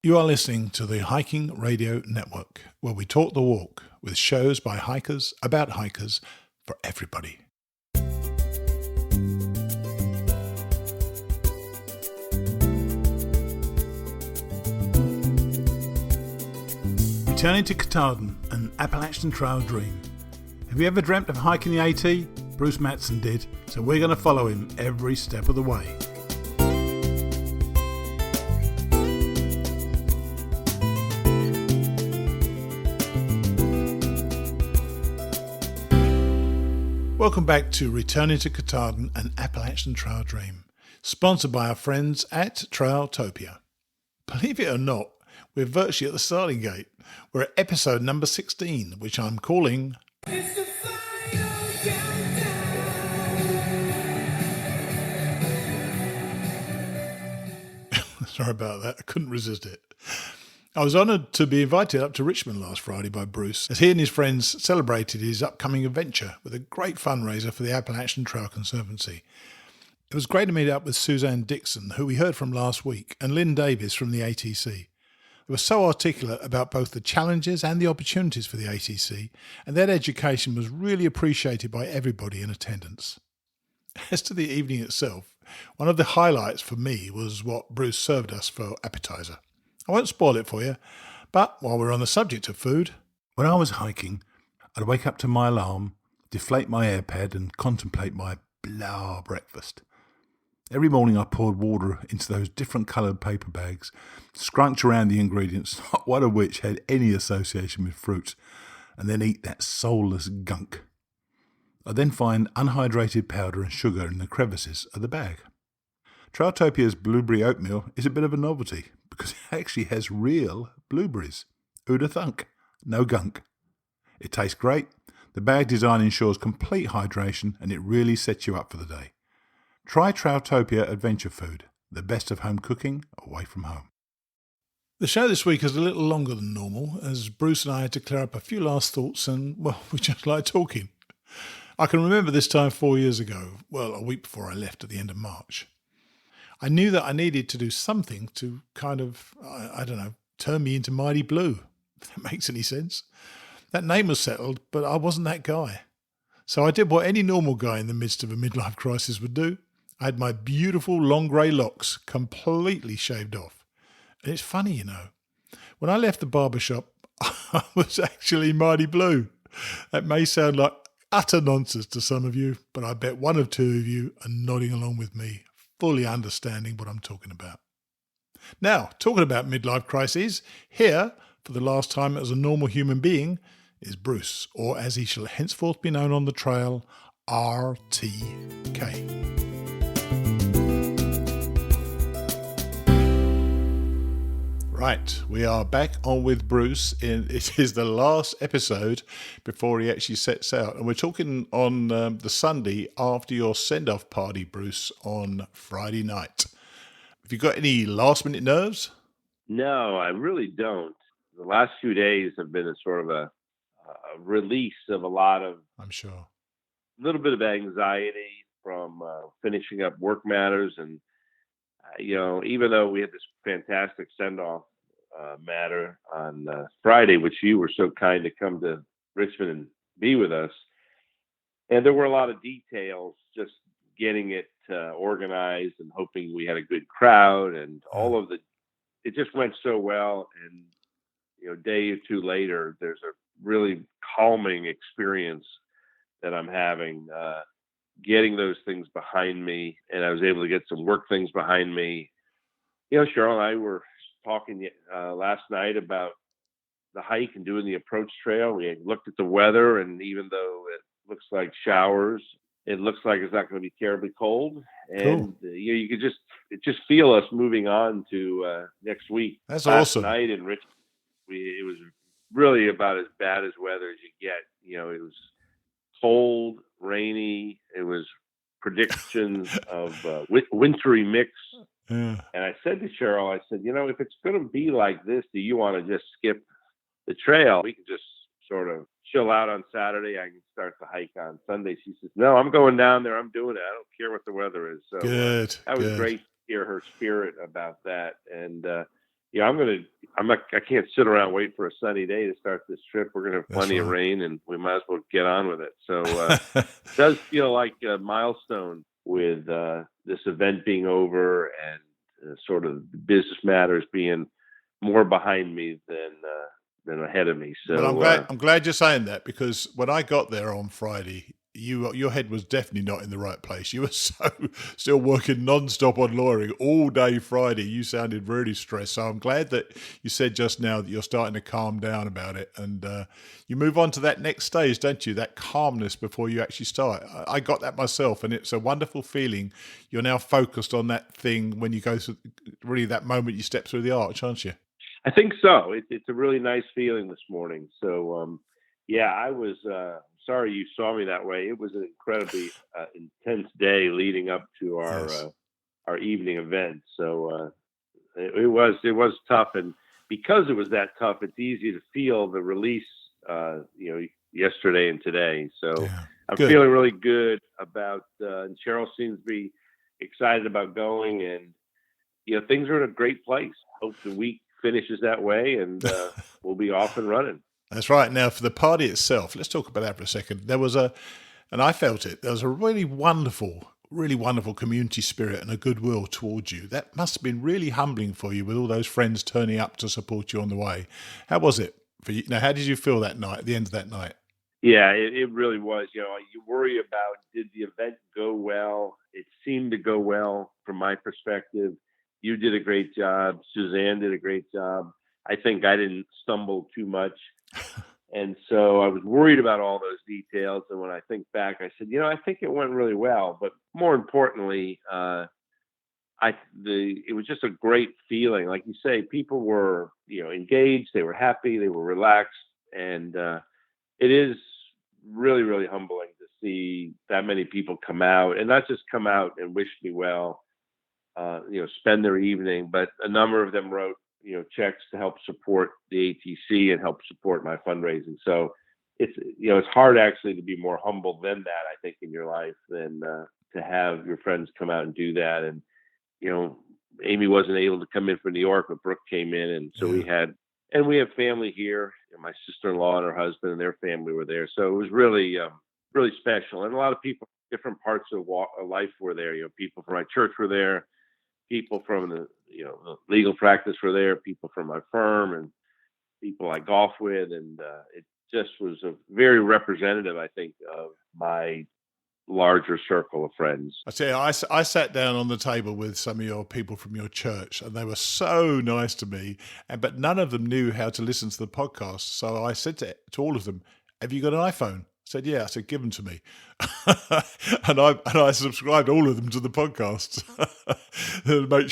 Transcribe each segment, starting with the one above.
You are listening to the Hiking Radio Network, where we talk the walk with shows by hikers, about hikers, for everybody. Returning to Katahdin, an Appalachian Trail dream. Have you ever dreamt of hiking the AT? Bruce Matson did, so we're going to follow him every step of the way. Welcome back to Returning to Katahdin, an Appalachian Trail Dream, sponsored by our friends at Trailtopia. Believe it or not, we're virtually at the starting gate. We're at episode number 16, which I'm calling... It's the final countdown. Sorry about that, I couldn't resist it. I was honoured to be invited up to Richmond last Friday by Bruce as he and his friends celebrated his upcoming adventure with a great fundraiser for the Appalachian Trail Conservancy. It was great to meet up with Suzanne Dixon, who we heard from last week, and Lynn Davis from the ATC. They were so articulate about both the challenges and the opportunities for the ATC, and that education was really appreciated by everybody in attendance. As to the evening itself, one of the highlights for me was what Bruce served us for appetizer. I won't spoil it for you, but while we're on the subject of food, when I was hiking, I'd wake up to my alarm, deflate my AirPad and contemplate my blah breakfast. Every morning I poured water into those different coloured paper bags, scrunch around the ingredients, not one of which had any association with fruits, and then eat that soulless gunk. I then find unhydrated powder and sugar in the crevices of the bag. Trailtopia's blueberry oatmeal is a bit of a novelty because it actually has real blueberries. Who'da thunk? No gunk. It tastes great. The bag design ensures complete hydration and it really sets you up for the day. Try Trailtopia Adventure Food, the best of home cooking away from home. The show this week is a little longer than normal as Bruce and I had to clear up a few last thoughts and, well, we just like talking. I can remember this time 4 years ago, well, a week before I left at the end of March. I knew that I needed to do something to kind of, turn me into Mighty Blue, if that makes any sense. That name was settled, but I wasn't that guy. So I did what any normal guy in the midst of a midlife crisis would do. I had my beautiful long grey locks completely shaved off. And it's funny, you know, when I left the barber shop, I was actually Mighty Blue. That may sound like utter nonsense to some of you, but I bet one or two of you are nodding along with me, fully understanding what I'm talking about. Now, talking about midlife crises, here, for the last time as a normal human being, is Bruce, or as he shall henceforth be known on the trail, RTK. Right, we are back on with Bruce. It is the last episode before he actually sets out. And we're talking on the Sunday after your send-off party, Bruce, on Friday night. Have you got any last-minute nerves? No, I really don't. The last few days have been a sort of a release of a lot of, I'm sure, a little bit of anxiety from finishing up work matters. And, even though we had this fantastic send-off matter on Friday, which you were so kind to come to Richmond and be with us, and there were a lot of details, just getting it organized and hoping we had a good crowd and all of it just went so well. And, a day or two later, there's a really calming experience that I'm having, getting those things behind me. And I was able to get some work things behind me. Cheryl and I were talking last night about the hike and doing the approach trail. We looked at the weather, and even though it looks like showers, it looks like it's not going to be terribly cold. And cool. You could just feel us moving on to next week. That's last awesome. Night in Richmond, it was really about as bad as weather as you get. It was cold, rainy. It was predictions of wintry mix. Yeah. And I said to Cheryl, I said, if it's going to be like this, do you want to just skip the trail? We can just sort of chill out on Saturday. I can start the hike on Sunday. She says, no, I'm going down there. I'm doing it. I don't care what the weather is. So Good. that was great to hear her spirit about that. And I can't sit around wait for a sunny day to start this trip. We're going to have That's plenty of right. rain, and we might as well get on with it. So it does feel like a milestone with this event being over and sort of business matters being more behind me than ahead of me. Well, So I'm glad you're saying that, because when I got there on Friday, your head was definitely not in the right place. You were still working non-stop on lawyering all day Friday. You sounded really stressed. So I'm glad that you said just now that you're starting to calm down about it, and you move on to that next stage, don't you? That calmness before you actually start. I got that myself, and it's a wonderful feeling. You're now focused on that thing when you go through really that moment you step through the arch, aren't you? I think so. It's a really nice feeling this morning. So yeah, I was sorry you saw me that way. It was an incredibly intense day leading up to Yes. our evening event. So it was tough, and because it was that tough, it's easy to feel the release. Yesterday and today. So Yeah. I'm Good. feeling really good about. And Cheryl seems to be excited about going, and things are in a great place. Hope the week finishes that way, and we'll be off and running. That's right. Now, for the party itself, let's talk about that for a second. And I felt it, there was a really wonderful community spirit and a goodwill towards you. That must have been really humbling for you with all those friends turning up to support you on the way. How was it for you? Now, how did you feel that night, at the end of that night? Yeah, it really was. You worry about, did the event go well? It seemed to go well from my perspective. You did a great job. Suzanne did a great job. I think I didn't stumble too much. And so I was worried about all those details. And when I think back, I said, I think it went really well. But more importantly, it was just a great feeling. Like you say, people were, engaged. They were happy. They were relaxed. And it is really, really humbling to see that many people come out, and not just come out and wish me well, spend their evening, but a number of them wrote, checks to help support the ATC and help support my fundraising. So it's hard actually to be more humble than that, I think, in your life than to have your friends come out and do that. And, Amy wasn't able to come in from New York, but Brooke came in. And so we have family here. My sister-in-law and her husband and their family were there. So it was really, really special. And a lot of people, different parts of life were there. People from my church were there. People from the legal practice were there. People from my firm and people I golf with. And it just was a very representative, I think, of my larger circle of friends. I tell you, I sat down on the table with some of your people from your church, and they were so nice to me, but none of them knew how to listen to the podcast. So I said to all of them, "Have you got an iPhone?" I said, "Yeah." I said, "Give them to me." and I subscribed all of them to the podcast to make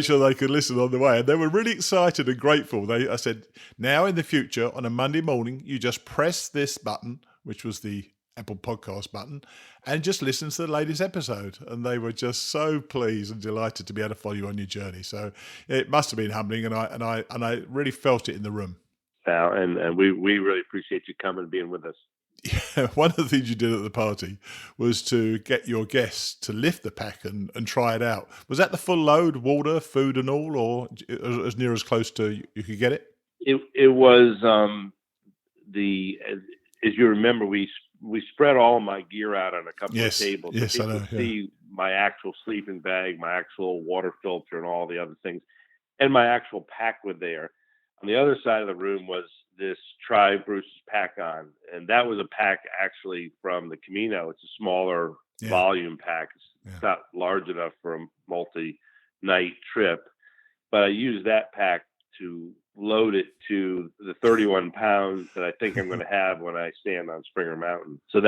sure they could listen on the way. And they were really excited and grateful. I said, "Now in the future, on a Monday morning, you just press this button," which was the Apple Podcast button, and just listen to the latest episode. And they were just so pleased and delighted to be able to follow you on your journey. So it must have been humbling, and I really felt it in the room. And we really appreciate you coming and being with us. Yeah, one of the things you did at the party was to get your guests to lift the pack and try it out. Was that the full load, water, food and all, or as near as close to you could get it? It was as you remember, we spread all my gear out on a couple of tables. Yes, so I know. people see my actual sleeping bag, my actual water filter, and all the other things, and my actual pack was there. On the other side of the room was this Try Bruce's pack on, and that was a pack actually from the Camino. It's a smaller volume pack. It's not large enough for a multi-night trip, but I used that pack to load it to the 31 pounds that I think I'm going to have when I stand on Springer Mountain. So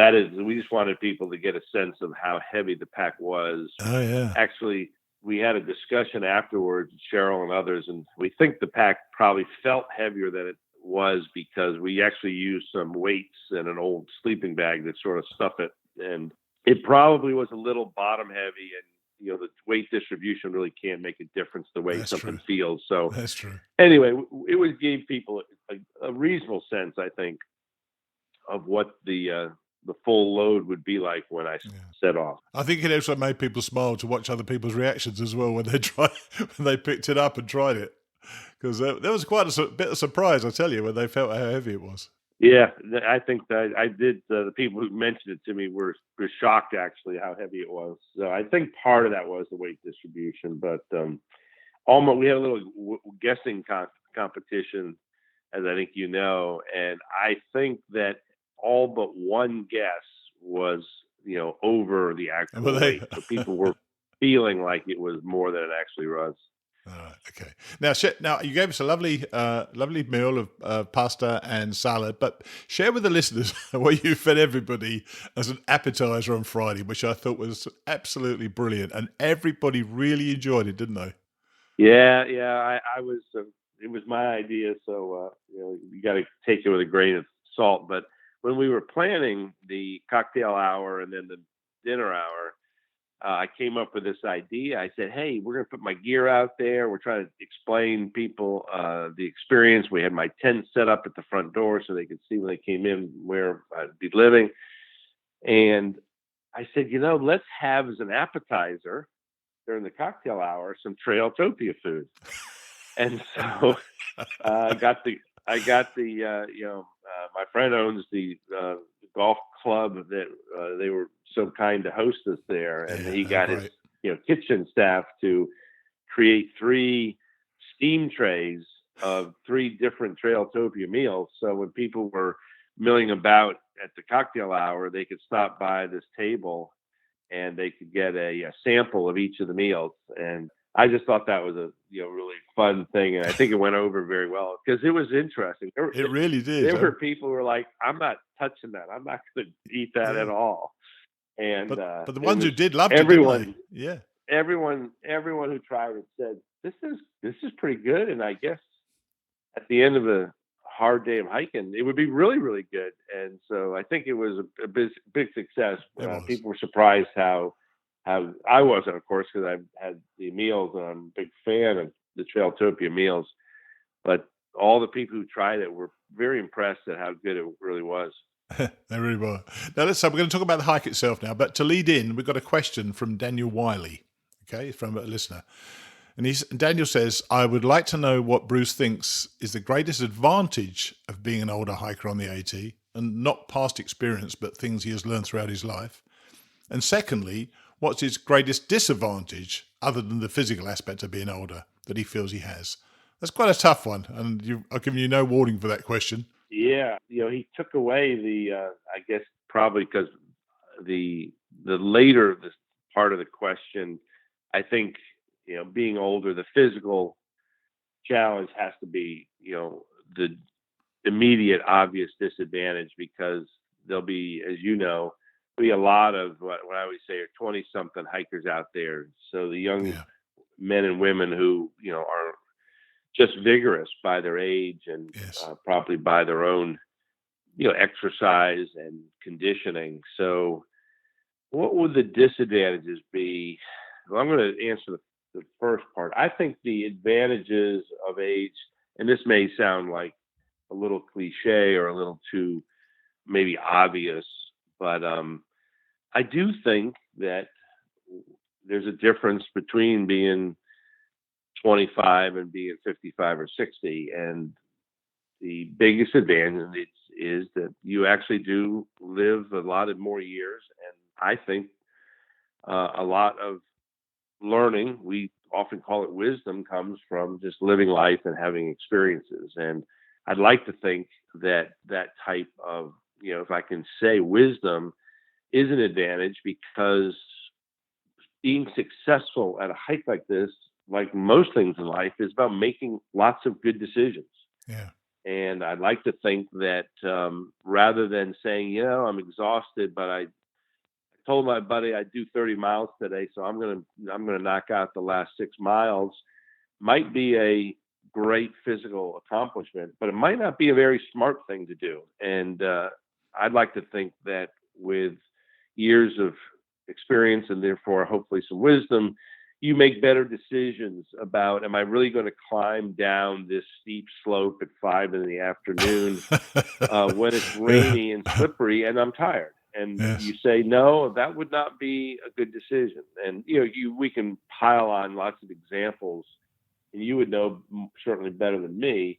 we just wanted people to get a sense of how heavy the pack was. Oh, yeah. Actually, we had a discussion afterwards, Cheryl and others, and we think the pack probably felt heavier than it was because we actually used some weights and an old sleeping bag to sort of stuff it. And it probably was a little bottom heavy, and the weight distribution really can make a difference the way something feels. So that's true. Anyway, it gave people a reasonable sense, I think, of what the full load would be like when I set off. I think it also made people smile to watch other people's reactions as well when they picked it up and tried it. Because there was quite a bit of surprise, I tell you, when they felt how heavy it was. Yeah, I think that I did. The people who mentioned it to me were shocked actually how heavy it was. So I think part of that was the weight distribution, but almost we had a little guessing competition, as I think you know, and I think that all but one guess was over the actual weight, so people were feeling like it was more than it actually was. All right, okay. Now you gave us a lovely meal of pasta and salad, but share with the listeners what you fed everybody as an appetizer on Friday, which I thought was absolutely brilliant, and everybody really enjoyed it, didn't they? Yeah. I was. It was my idea, so you got to take it with a grain of salt. But when we were planning the cocktail hour and then the dinner hour, I came up with this idea. I said, hey, we're going to put my gear out there. We're trying to explain people the experience. We had my tent set up at the front door so they could see when they came in where I'd be living. And I said, let's have as an appetizer during the cocktail hour some Trailtopia food. And so I got the my friend owns the golf club that they were so kind to host us there, and he got his kitchen staff to create 3 steam trays of 3 different Trailtopia meals. So when people were milling about at the cocktail hour, they could stop by this table and they could get a sample of each of the meals. And I just thought that was a really fun thing, and I think it went over very well because it was interesting. It really did. There were people who were like, "I'm not touching that. I'm not going to eat that at all." And but the ones who did loved everyone, it, didn't they? Yeah. Everyone who tried it said, "This is pretty good." And I guess at the end of a hard day of hiking, it would be really, really good. And so I think it was a big success. People were surprised how I wasn't, of course, because I had the meals and I'm a big fan of the Trailtopia meals. But all the people who tried it were very impressed at how good it really was. They really were. Now, we're going to talk about the hike itself now. But to lead in, we've got a question from Daniel Wiley, okay, from a listener. And Daniel says, I would like to know what Bruce thinks is the greatest advantage of being an older hiker on the AT, and not past experience, but things he has learned throughout his life. And secondly, what's his greatest disadvantage, other than the physical aspect of being older, that he feels he has? That's quite a tough one, and I've given you no warning for that question. Yeah, he took away I guess probably because the later this part of the question, I think, being older, the physical challenge has to be, the immediate obvious disadvantage, because there'll be, as be a lot of what I always say are 20-something hikers out there. So the young men and women who, are just vigorous by their age and probably by their own, exercise and conditioning. So what would the disadvantages be? Well, I'm going to answer the first part. I think the advantages of age, and this may sound like a little cliche or a little too maybe obvious, but I do think that there's a difference between being 25 and being 55 or 60. And the biggest advantage is that you actually do live a lot of more years. And I think a lot of learning, we often call it wisdom, comes from just living life and having experiences. And I'd like to think that type of, if I can say wisdom, is an advantage, because being successful at a hike like this, like most things in life, is about making lots of good decisions. Yeah. And I'd like to think that rather than saying, I'm exhausted, but I told my buddy I'd do 30 miles today, so I'm gonna knock out the last 6 miles, might be a great physical accomplishment, but it might not be a very smart thing to do. And I'd like to think that with years of experience, and therefore hopefully some wisdom, you make better decisions about, am I really going to climb down this steep slope at 5 in the afternoon when it's rainy and slippery and I'm tired? And you say, no, that would not be a good decision. And we can pile on lots of examples and you would know certainly better than me,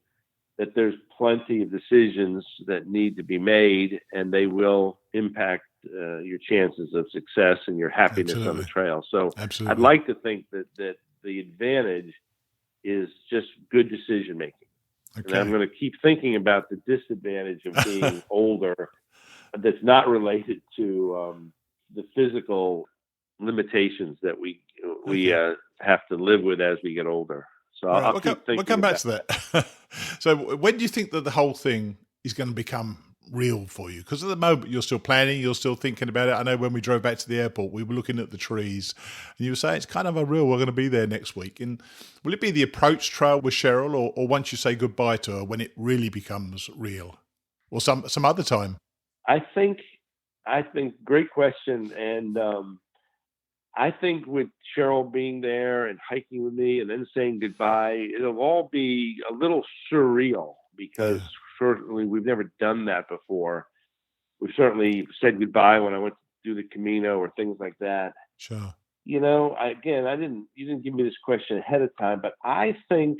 that there's plenty of decisions that need to be made, and they will impact your chances of success and your happiness Absolutely. on the trail. So Absolutely. I'd like to think that the advantage is just good decision making. Okay. And I'm going to keep thinking about the disadvantage of being older that's not related to the physical limitations that we have to live with as we get older. So Right. I'll keep thinking. We'll come back to that. So when do you think that the whole thing is going to become real for you? Because at the moment you're still planning, you're still thinking about it. I know when we drove back to the airport, we were looking at the trees, and you were saying it's kind of unreal. We're going to be there next week. And will it be the approach trail with Cheryl, or once you say goodbye to her, when it really becomes real, or some other time? I think great question, and I think with Cheryl being there and hiking with me and then saying goodbye, it'll all be a little surreal because certainly we've never done that before. We've certainly said goodbye when I went to do the Camino or things like that. Sure. You know, you didn't give me this question ahead of time, but I think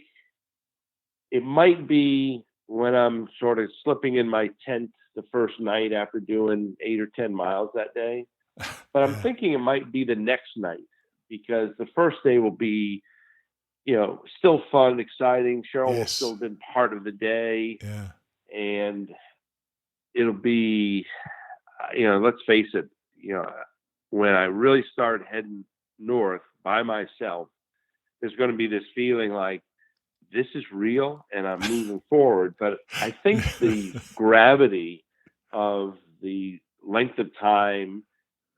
it might be when I'm sort of slipping in my tent the first night after doing 8 or 10 miles that day. But I'm thinking it might be the next night, because the first day will be, still fun, exciting. Cheryl will still have been part of the day. Yeah. And it'll be, let's face it, when I really start heading north by myself, there's going to be this feeling like this is real and I'm moving forward. But I think the gravity of the length of time,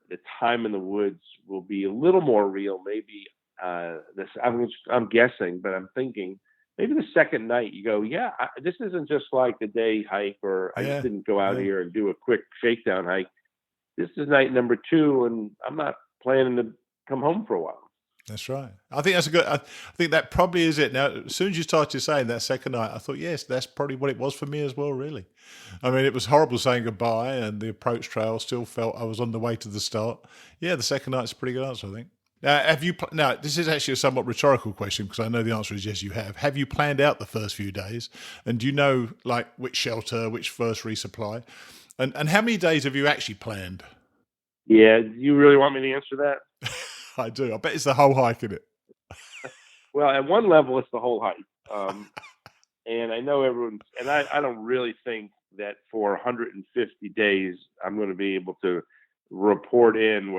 the time in the woods will be a little more real. Maybe I'm guessing, but I'm thinking maybe the second night you go, this isn't just like a day hike, or I just didn't go out here and do a quick shakedown hike. This is night number 2, and I'm not planning to come home for a while. That's right. I think that's I think that probably is it. Now, as soon as you started saying that second night, I thought, yes, that's probably what it was for me as well, really. I mean, it was horrible saying goodbye, and the approach trail still felt I was on the way to the start. Yeah, the second night's a pretty good answer, I think. Now, this is actually a somewhat rhetorical question, because I know the answer is yes, you have. Have you planned out the first few days? And do you know, like, which shelter, which first resupply? And how many days have you actually planned? Yeah, do you really want me to answer that? I do. I bet it's the whole hike, isn't it? Well, at one level, it's the whole hike. And I know everyone, and I don't really think that for 150 days, I'm going to be able to report in,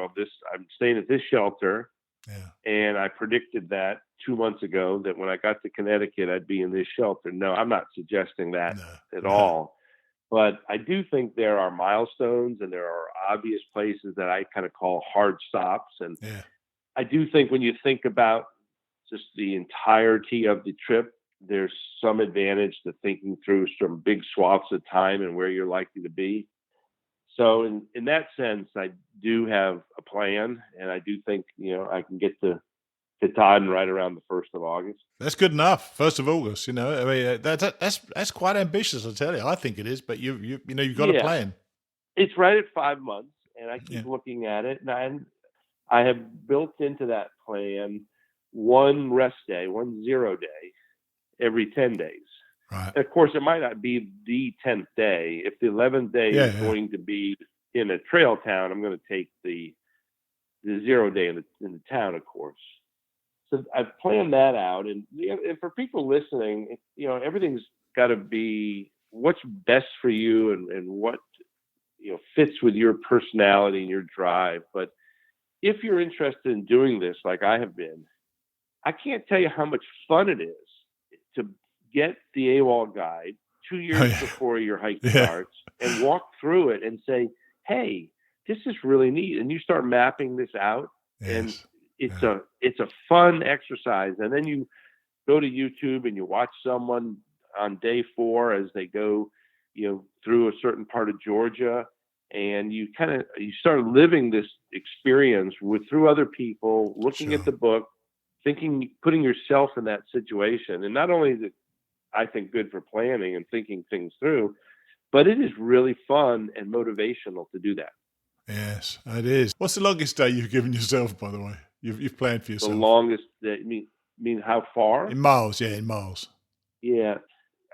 I'm staying at this shelter. Yeah. And I predicted that 2 months ago, that when I got to Connecticut, I'd be in this shelter. No, I'm not suggesting that at all. But I do think there are milestones and there are obvious places that I kind of call hard stops. And I do think when you think about just the entirety of the trip, there's some advantage to thinking through some big swaths of time and where you're likely to be. So in that sense, I do have a plan, and I do think, I can get to Katahdin right around the 1st of August. That's good enough. 1st of August, I mean, that's quite ambitious, I tell you. I think it is, but you've got a plan. It's right at 5 months, and I keep looking at it, and I have built into that plan one rest day, 0 day, every 10 days. Right. And of course, it might not be the 10th day. If the 11th day is going to be in a trail town, I'm going to take the 0 day in the town, of course. So I've planned that out, and for people listening, everything's got to be what's best for you and what fits with your personality and your drive. But if you're interested in doing this, like I have been, I can't tell you how much fun it is to get the AWOL guide 2 years before your hike starts and walk through it and say, "Hey, this is really neat," and you start mapping this out, and it's a fun exercise. And then you go to YouTube and you watch someone on day 4 as they go, through a certain part of Georgia, and you start living this experience through other people, looking at the book, putting yourself in that situation. And not only is it, I think, good for planning and thinking things through, but it is really fun and motivational to do that. Yes, it is. What's the longest day you've given yourself, by the way? You've planned for yourself? The longest day, mean how far? In miles, yeah, in miles. Yeah.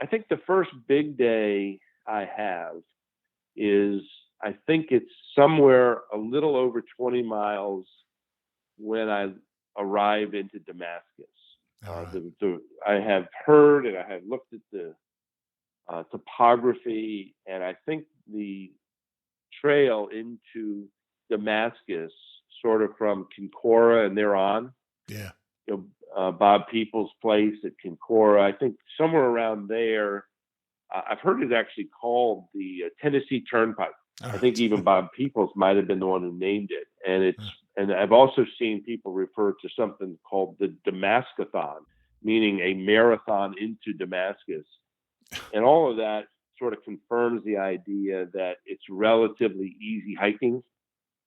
I think the first big day I have is, I think it's somewhere a little over 20 miles when I arrive into Damascus. All right. I have heard and I have looked at the topography, and I think the trail into Damascus, sort of from Kincora and thereon, Yeah. Bob Peoples' place at Kincora, I think somewhere around there. I've heard it actually called the Tennessee Turnpike. All I think right. even Bob Peoples might have been the one who named it. And I've also seen people refer to something called the Damascathon, meaning a marathon into Damascus. And all of that sort of confirms the idea that it's relatively easy hiking,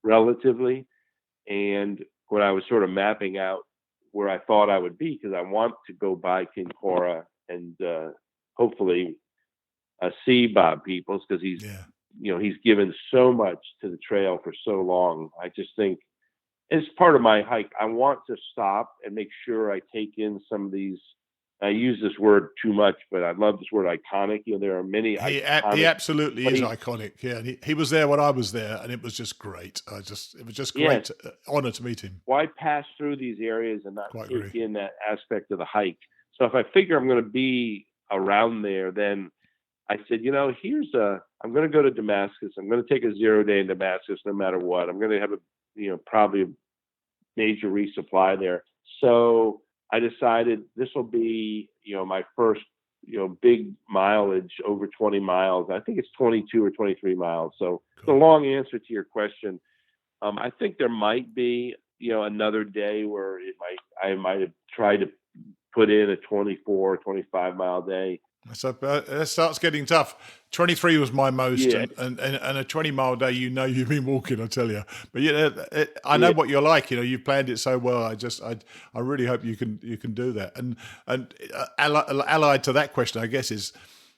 relatively. And when I was sort of mapping out where I thought I would be, because I want to go by Kincora and hopefully see Bob Peoples, because he's he's given so much to the trail for so long. I just think as part of my hike, I want to stop and make sure I take in some of these. I use this word too much, but I love this word iconic. There are many He iconic absolutely is places. iconic. Yeah, and he was there when I was there, and it was just great. It was just great honor to meet him. Why pass through these areas and not Quite take agree. in that aspect of the hike? So if I figure I'm going to be around there, then I said, I'm going to go to Damascus. I'm going to take a 0 day in Damascus no matter what. I'm going to have probably a major resupply there. So I decided this will be, my first, big mileage over 20 miles. I think it's 22 or 23 miles. So the long answer to your question, I think there might be, another day where I might have tried to put in a 24, 25 mile day. So it starts getting tough. 23 was my most, Yeah. and a 20-mile day. You've been walking, I tell you. But I know what you're like. You've planned it so well. I really hope you can do that. And allied to that question, I guess, is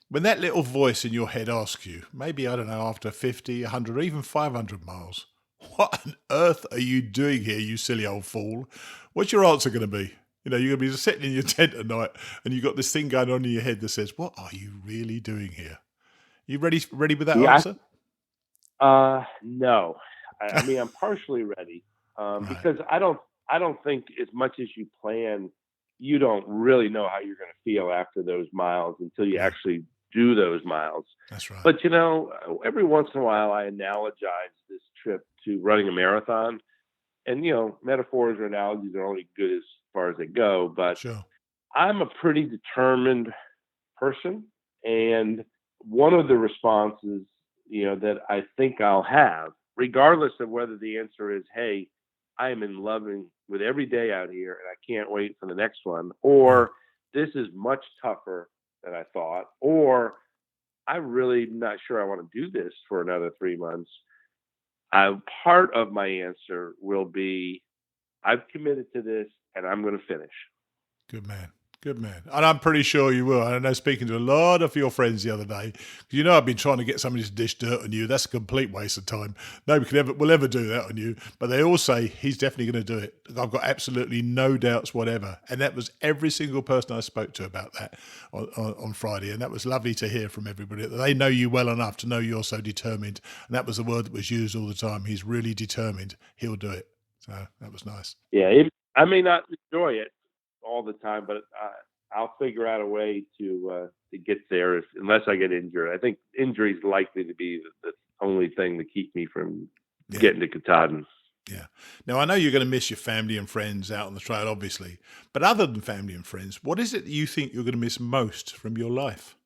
when that little voice in your head asks you, maybe I don't know, after 50, 100, or even 500 miles, what on earth are you doing here, you silly old fool? What's your answer going to be? You're going to be sitting in your tent at night and you've got this thing going on in your head that says, what are you really doing here? You ready with that answer? No. I mean, I'm partially ready because I don't think as much as you plan, you don't really know how you're going to feel after those miles until you actually do those miles. That's right. But, every once in a while I analogize this trip to running a marathon. And, metaphors or analogies are only good as far as they go. But sure. I'm a pretty determined person. And one of the responses, that I think I'll have, regardless of whether the answer is, hey, I am in love with every day out here and I can't wait for the next one, or this is much tougher than I thought, or I'm really not sure I want to do this for another 3 months. Part of my answer will be, I've committed to this and I'm going to finish. Good man. Good man. And I'm pretty sure you will. I know, speaking to a lot of your friends the other day, I've been trying to get somebody to dish dirt on you. That's a complete waste of time. Nobody will ever do that on you. But they all say he's definitely going to do it. I've got absolutely no doubts whatever. And that was every single person I spoke to about that on Friday. And that was lovely to hear from everybody. They know you well enough to know you're so determined. And that was the word that was used all the time. He's really determined. He'll do it. So that was nice. Yeah, I may not enjoy it all the time, but I'll figure out a way to get there unless I get injured. I think injury is likely to be the only thing to keep me from getting to Katahdin. Yeah. Now, I know you're going to miss your family and friends out on the trail, obviously. But other than family and friends, what is it that you think you're going to miss most from your life?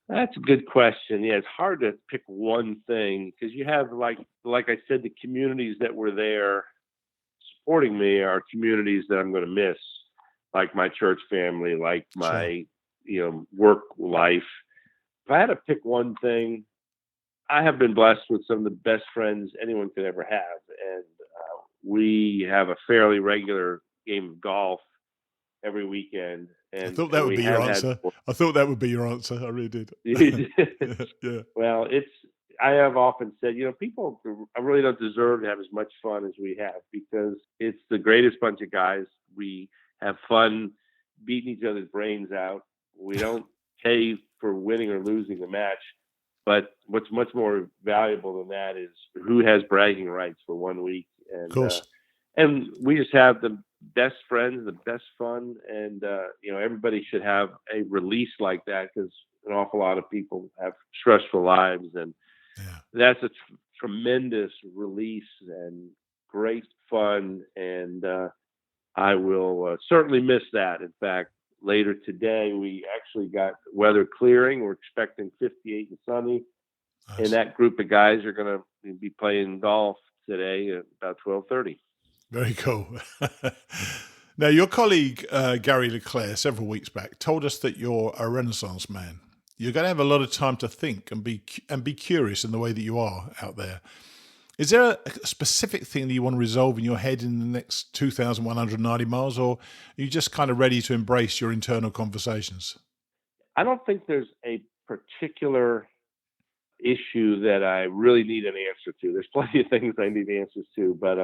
That's a good question. Yeah, it's hard to pick one thing because you have, like I said, the communities that were there supporting me are communities that I'm going to miss, like my church family, like my work life. If I had to pick one thing, I have been blessed with some of the best friends anyone could ever have, and we have a fairly regular game of golf every weekend. And I thought that would be your answer. I thought that would be your answer. I really did. Yeah. Well, I have often said, people really don't deserve to have as much fun as we have because it's the greatest bunch of guys. We have fun beating each other's brains out. We don't pay for winning or losing the match. But what's much more valuable than that is who has bragging rights for 1 week. Of course. And we just have the best friends, the best fun. And, everybody should have a release like that, because an awful lot of people have stressful lives. And that's a tremendous release and great fun. And I will certainly miss that. In fact, later today, we actually got weather clearing. We're expecting 58 and sunny. Nice. And that group of guys are going to be playing golf today at about 12:30. Very cool. Now, your colleague, Gary Leclerc, several weeks back, told us that you're a Renaissance man. You're going to have a lot of time to think and be curious in the way that you are out there. Is there a specific thing that you want to resolve in your head in the next 2,190 miles, or are you just kind of ready to embrace your internal conversations? I don't think there's a particular issue that I really need an answer to. There's plenty of things I need answers to, but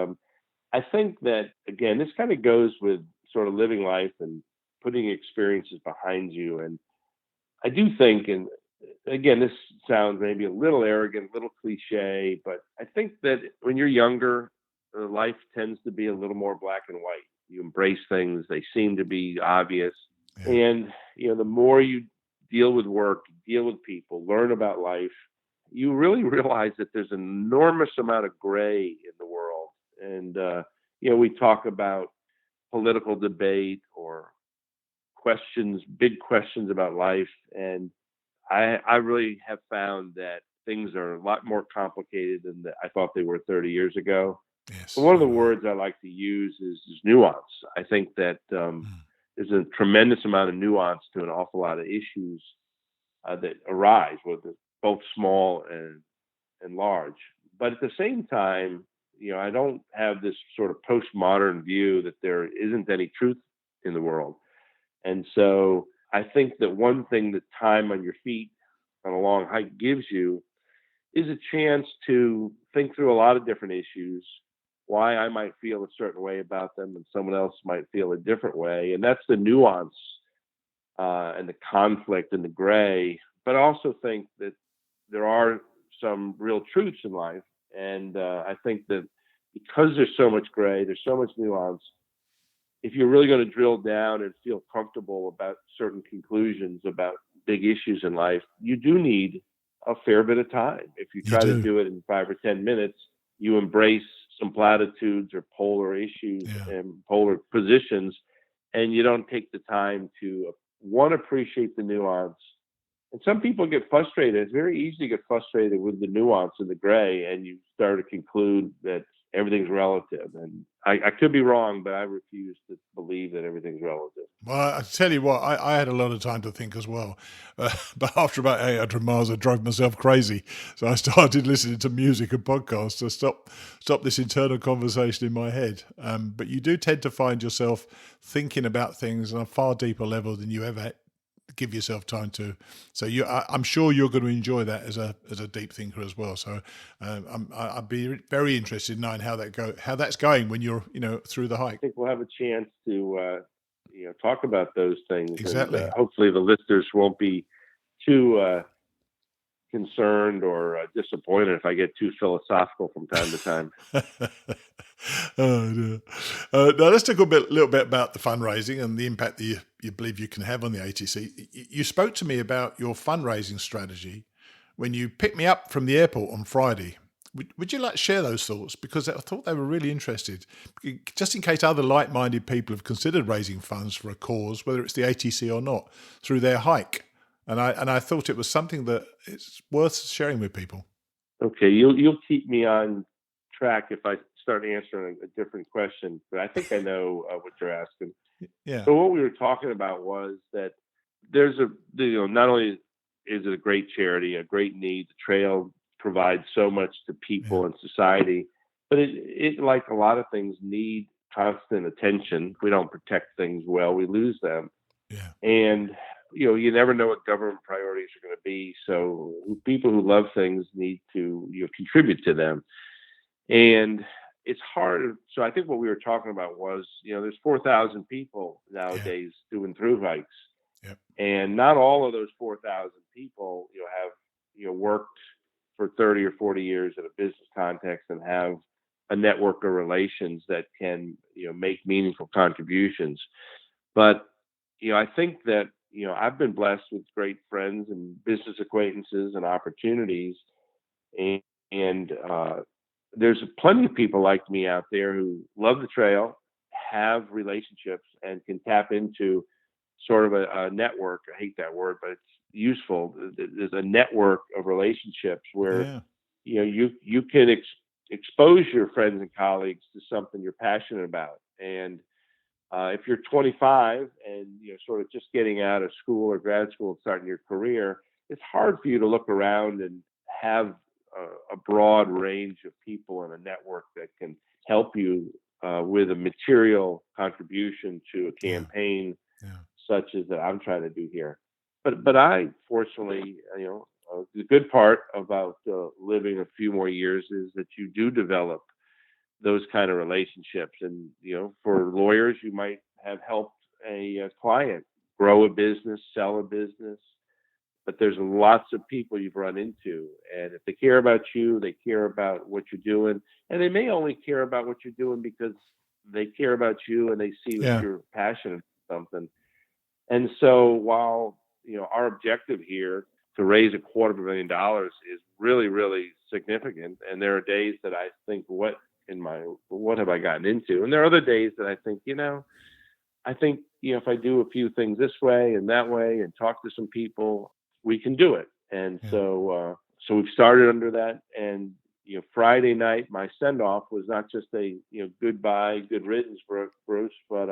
I think that, again, this kind of goes with sort of living life and putting experiences behind you. And I do think, and again, this sounds maybe a little arrogant, a little cliche, but I think that when you're younger, life tends to be a little more black and white. You embrace things, they seem to be obvious. Yeah. And, the more you deal with work, deal with people, learn about life, you really realize that there's an enormous amount of gray in the world. And, we talk about political debate or big questions about life. And I really have found that things are a lot more complicated than I thought they were 30 years ago. Yes. One of the words I like to use is nuance. I think that there's a tremendous amount of nuance to an awful lot of issues that arise, whether both small and large. But at the same time, I don't have this sort of postmodern view that there isn't any truth in the world. And so I think that one thing that time on your feet on a long hike gives you is a chance to think through a lot of different issues, why I might feel a certain way about them and someone else might feel a different way. And that's the nuance and the conflict and the gray. But I also think that there are some real truths in life. And I think that because there's so much gray, there's so much nuance, if you're really going to drill down and feel comfortable about certain conclusions about big issues in life, you do need a fair bit of time. If you try to do it in 5 or 10 minutes, you embrace some platitudes or polar issues and polar positions, and you don't take the time to, one, appreciate the nuance. And some people get frustrated. It's very easy to get frustrated with the nuance and the gray, and you start to conclude that everything's relative. And I could be wrong, but I refuse to believe that everything's relative. Well, I tell you what, I had a lot of time to think as well. But after about 800 miles, I drove myself crazy. So I started listening to music and podcasts to stop this internal conversation in my head. But you do tend to find yourself thinking about things on a far deeper level than you ever give yourself time to. So I'm sure you're going to enjoy that as a deep thinker as well. So I'd be very interested in knowing how that's going when you're through the hike. I think we'll have a chance to talk about those things. Exactly. And, hopefully the listeners won't be too concerned or disappointed if I get too philosophical from time to time. Oh, no. Now let's talk a little bit about the fundraising and the impact that you believe you can have on the ATC. You spoke to me about your fundraising strategy when you picked me up from the airport on Friday. Would you like to share those thoughts? Because I thought they were really interested, just in case other like-minded people have considered raising funds for a cause, whether it's the ATC or not, through their hike. And I thought it was something that it's worth sharing with people. Okay, you'll keep me on track if I start answering a different question, but I think I know what you're asking. Yeah. So what we were talking about was that there's not only is it a great charity, a great need, the trail provides so much to people and society, but it like a lot of things need constant attention. If we don't protect things well, we lose them. Yeah. And you never know what government priorities are going to be. So people who love things need to contribute to them. And it's hard. So I think what we were talking about was, there's 4,000 people Yeah. nowadays doing through hikes, Yep. and not all of those 4,000 people, have, worked for 30 or 40 years in a business context and have a network of relations that can, make meaningful contributions. But, I think that, I've been blessed with great friends and business acquaintances and opportunities. And, and there's plenty of people like me out there who love the trail, have relationships, and can tap into sort of a network. I hate that word, but it's useful. There's a network of relationships where Yeah. you can expose your friends and colleagues to something you're passionate about. And if you're 25 and sort of just getting out of school or grad school and starting your career, it's hard for you to look around and have a broad range of people in a network that can help you with a material contribution to a Yeah. campaign Yeah. such as that I'm trying to do here. But I fortunately, the good part about living a few more years is that you do develop those kind of relationships. And for lawyers, you might have helped a client grow a business, sell a business. But there's lots of people you've run into, and if they care about you, they care about what you're doing, and they may only care about what you're doing because they care about you and they see that Yeah. you're passionate about something. And so while, our objective here to raise $250,000 is really, really significant. And there are days that I think, what have I gotten into? And there are other days that I think, if I do a few things this way and that way and talk to some people, we can do it. And Yeah. so we've started under that. And, Friday night, my send off was not just a, goodbye, good riddance, Bruce, but,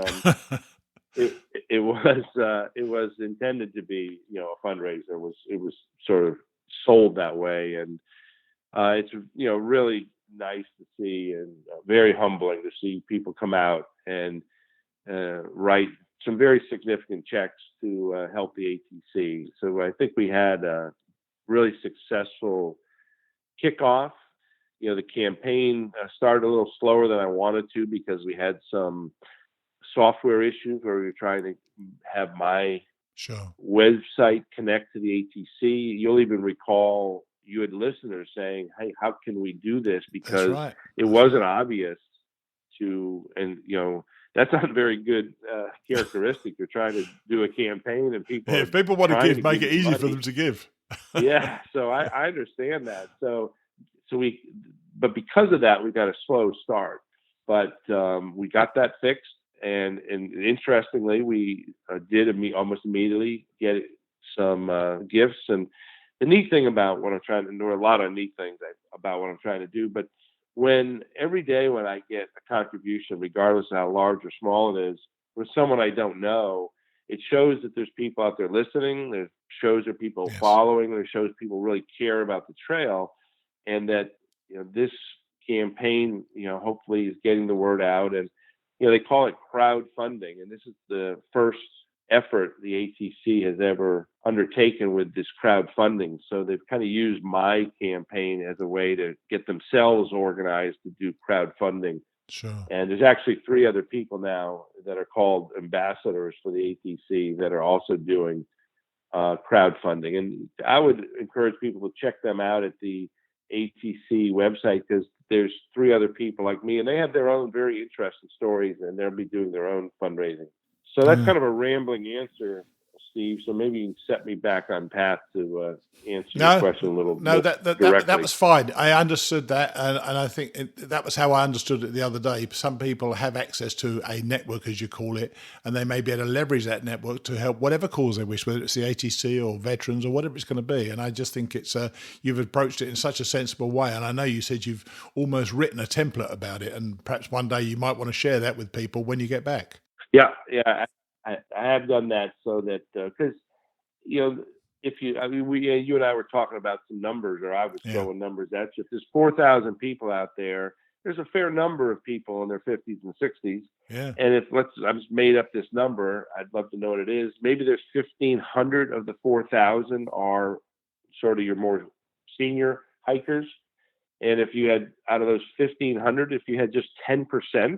it was intended to be, a fundraiser. It was sort of sold that way. And, it's, really nice to see and very humbling to see people come out and, write some very significant checks to help the ATC. So I think we had a really successful kickoff. The campaign started a little slower than I wanted to because we had some software issues where we were trying to have my Sure. website connect to the ATC. You'll even recall you had listeners saying, "Hey, how can we do this?" That's Because right. it wasn't obvious to, and that's not a very good characteristic. You're trying to do a campaign and people Yeah, are if people want to trying to give, make give it you easy for money. them to give. Yeah, so I understand that. But because of that, we got a slow start. But we got that fixed, and interestingly, we did almost immediately get some gifts. And the neat thing about what I'm trying to, there are a lot of neat things about what I'm trying to do, but every day when I get a contribution, regardless of how large or small it is, with someone I don't know, it shows that there's people out there listening. It shows that people Yes. following. It shows people really care about the trail, and that this campaign, hopefully is getting the word out. And they call it crowdfunding, and this is the first effort the ATC has ever undertaken with this crowdfunding. So they've kind of used my campaign as a way to get themselves organized to do crowdfunding. Sure. And there's actually 3 other people now that are called ambassadors for the ATC that are also doing crowdfunding. And I would encourage people to check them out at the ATC website, because there's 3 other people like me, and they have their own very interesting stories, and they'll be doing their own fundraising. So that's kind of a rambling answer, Steve. So maybe you can set me back on path to answer your question a little No, more that directly. was fine. I understood that, and I think that was how I understood it the other day. Some people have access to a network, as you call it, and they may be able to leverage that network to help whatever cause they wish, whether it's the ATC or veterans or whatever it's going to be. And I just think you've approached it in such a sensible way. And I know you said you've almost written a template about it, and perhaps one day you might want to share that with people when you get back. Yeah, I have done that so that because if you and I were talking about some numbers, or I was Yeah. throwing numbers at you. If there's 4,000 people out there, there's a fair number of people in their 50s and 60s. Yeah. And I just made up this number. I'd love to know what it is. Maybe there's 1,500 of the 4,000 are sort of your more senior hikers. And if you had, out of those 1,500, if you had just 10%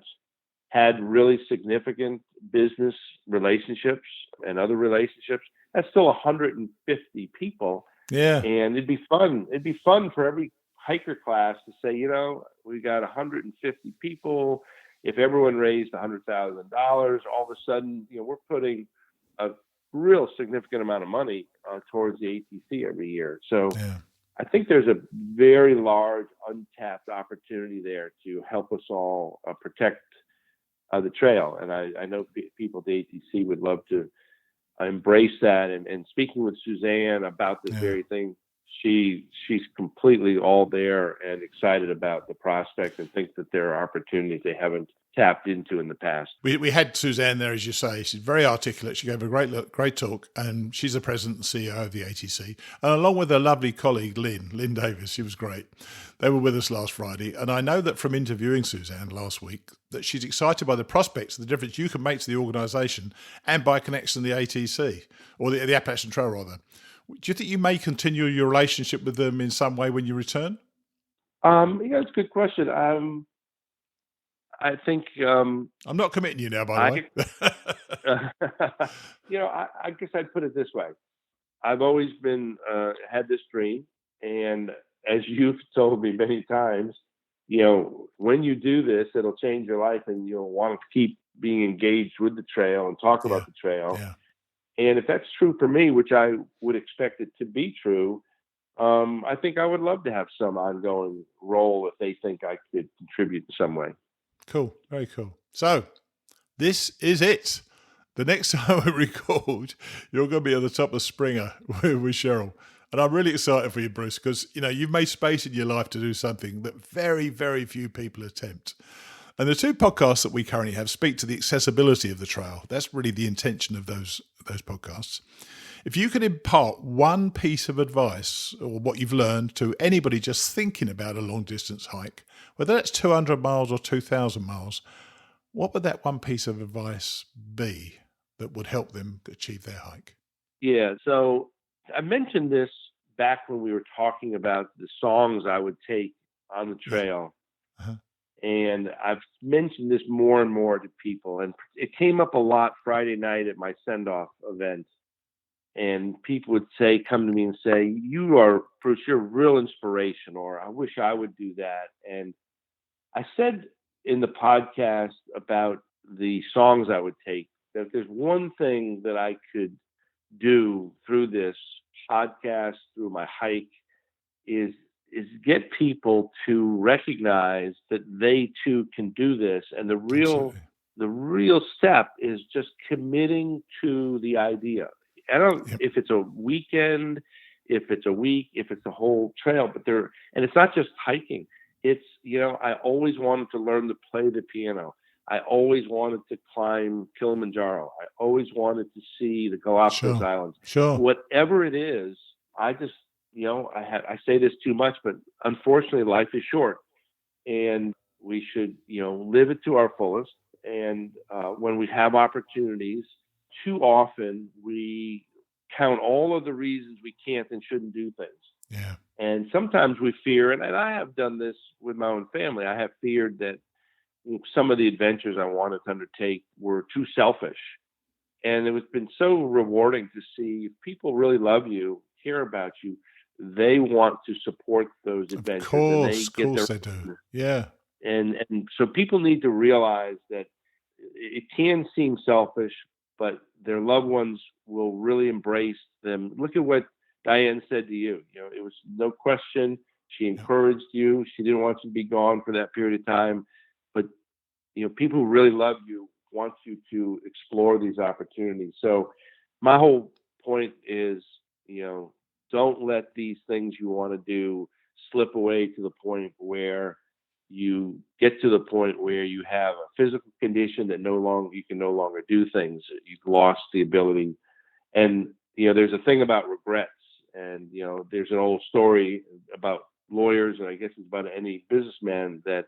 had really significant business relationships and other relationships, that's still 150 people. Yeah. And it'd be fun. It'd be fun for every hiker class to say, we got 150 people. If everyone raised $100,000, all of a sudden, we're putting a real significant amount of money towards the ATC every year. So Yeah. I think there's a very large untapped opportunity there to help us all protect the trail. And I know people at the ATC would love to embrace that. And speaking with Suzanne about this very thing, she's completely all there and excited about the prospect and thinks that there are opportunities they haven't tapped into in the past. We had Suzanne there, as you say. She's very articulate. She gave a great talk, and she's the president and CEO of the ATC. And along with her lovely colleague, Lynn Davis, she was great. They were with us last Friday. And I know that from interviewing Suzanne last week, that she's excited by the prospects, the difference you can make to the organisation, and by connection to the ATC, or the Appalachian Trail, rather. Do you think you may continue your relationship with them in some way when you return? It's a good question. I think I'm not committing you now, by the way. I guess I'd put it this way. I've always been had this dream, and as you've told me many times, when you do this, it'll change your life, and you'll want to keep being engaged with the trail and talk about the trail. Yeah. And if that's true for me, which I would expect it to be true, I think I would love to have some ongoing role if they think I could contribute in some way. Cool. Very cool. So this is it. The next time we record, you're going to be at the top of Springer with Cheryl. And I'm really excited for you, Bruce, because, you've made space in your life to do something that very, very few people attempt. And the two podcasts that we currently have speak to the accessibility of the trail. That's really the intention of those podcasts. If you could impart one piece of advice or what you've learned to anybody just thinking about a long distance hike, whether that's 200 miles or 2,000 miles, what would that one piece of advice be that would help them achieve their hike? Yeah. So I mentioned this back when we were talking about the songs I would take on the trail. Uh-huh. And I've mentioned this more and more to people, and it came up a lot Friday night at my send-off event. And people would come to me and say, "You are, Bruce, you're real inspiration," or "I wish I would do that." And I said in the podcast about the songs I would take, that if there's one thing that I could do through this podcast, through my hike, is get people to recognize that they too can do this. And the real step is just committing to the idea. I don't if it's a weekend, if it's a week, if it's a whole trail, and it's not just hiking. It's, I always wanted to learn to play the piano. I always wanted to climb Kilimanjaro. I always wanted to see the Galapagos Islands. Sure. Whatever it is, I just, I say this too much, but unfortunately life is short, and we should, live it to our fullest. And when we have opportunities, too often we count all of the reasons we can't and shouldn't do things. Yeah. And sometimes we fear, and I have done this with my own family, I have feared that some of the adventures I wanted to undertake were too selfish. And it has been so rewarding to see if people really love you, care about you, they want to support those adventures. Of course they do. Yeah. And so people need to realize that it can seem selfish, but their loved ones will really embrace them. Look at what Diane said to you. It was no question. She encouraged you. She didn't want you to be gone for that period of time. But, people who really love you want you to explore these opportunities. So my whole point is, don't let these things you want to do slip away to the point where you get to the point where you have a physical condition that you can no longer do things. You've lost the ability. And, there's a thing about regrets. And, there's an old story about lawyers, and I guess it's about any businessman, that,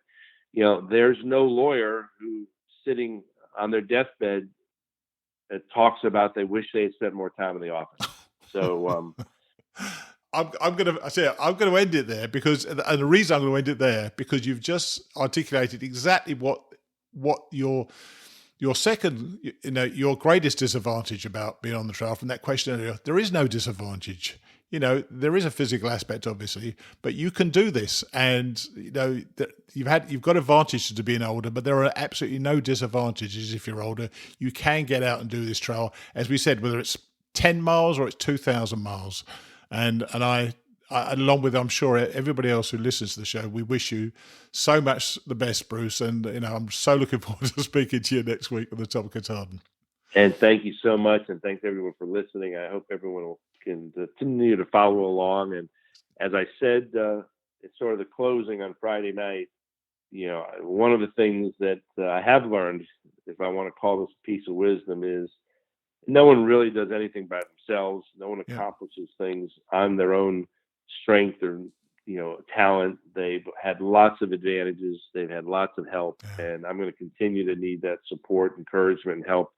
there's no lawyer who sitting on their deathbed that talks about they wish they had spent more time in the office. So I'm going to end it there because, and the reason I'm going to end it there because you've just articulated exactly what your second, your greatest disadvantage about being on the trail from that question earlier. There is no disadvantage. There is a physical aspect, obviously, but you can do this, and you've got advantages to being older, but there are absolutely no disadvantages if you're older. You can get out and do this trail, as we said, whether it's 10 miles or it's 2,000 miles. And I, along with, I'm sure, everybody else who listens to the show, we wish you so much the best, Bruce. And, I'm so looking forward to speaking to you next week on the topic of Katahdin. And thank you so much. And thanks everyone for listening. I hope everyone can continue to follow along. And as I said, it's sort of the closing on Friday night. One of the things that I have learned, if I want to call this a piece of wisdom, is no one really does anything by themselves. No one accomplishes things on their own strength or, talent. They've had lots of advantages. They've had lots of help. And I'm going to continue to need that support, encouragement, and help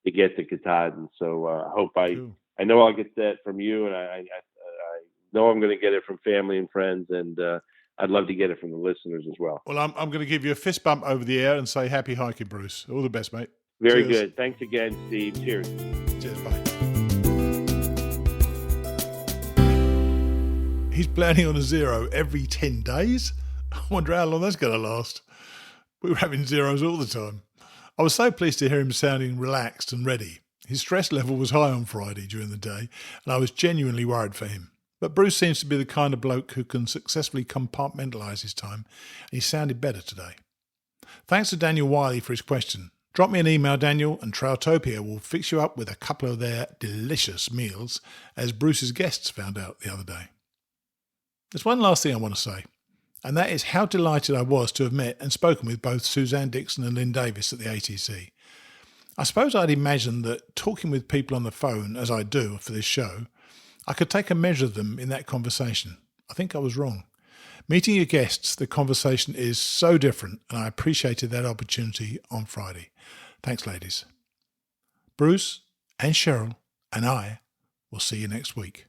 to get to Katahdin. So I know I'll get that from you, and I know I'm going to get it from family and friends, and I'd love to get it from the listeners as well. Well, I'm going to give you a fist bump over the air and say happy hiking, Bruce. All the best, mate. Very good. Thanks again, Steve. Cheers. Cheers. Bye. He's planning on a zero every 10 days. I wonder how long that's going to last. We were having zeros all the time. I was so pleased to hear him sounding relaxed and ready. His stress level was high on Friday during the day, and I was genuinely worried for him. But Bruce seems to be the kind of bloke who can successfully compartmentalise his time, and he sounded better today. Thanks to Daniel Wiley for his question. Drop me an email, Daniel, and Trailtopia will fix you up with a couple of their delicious meals, as Bruce's guests found out the other day. There's one last thing I want to say, and that is how delighted I was to have met and spoken with both Suzanne Dixon and Lynn Davis at the ATC. I suppose I'd imagined that talking with people on the phone, as I do for this show, I could take a measure of them in that conversation. I think I was wrong. Meeting your guests, the conversation is so different, and I appreciated that opportunity on Friday. Thanks, ladies. Bruce and Cheryl and I will see you next week.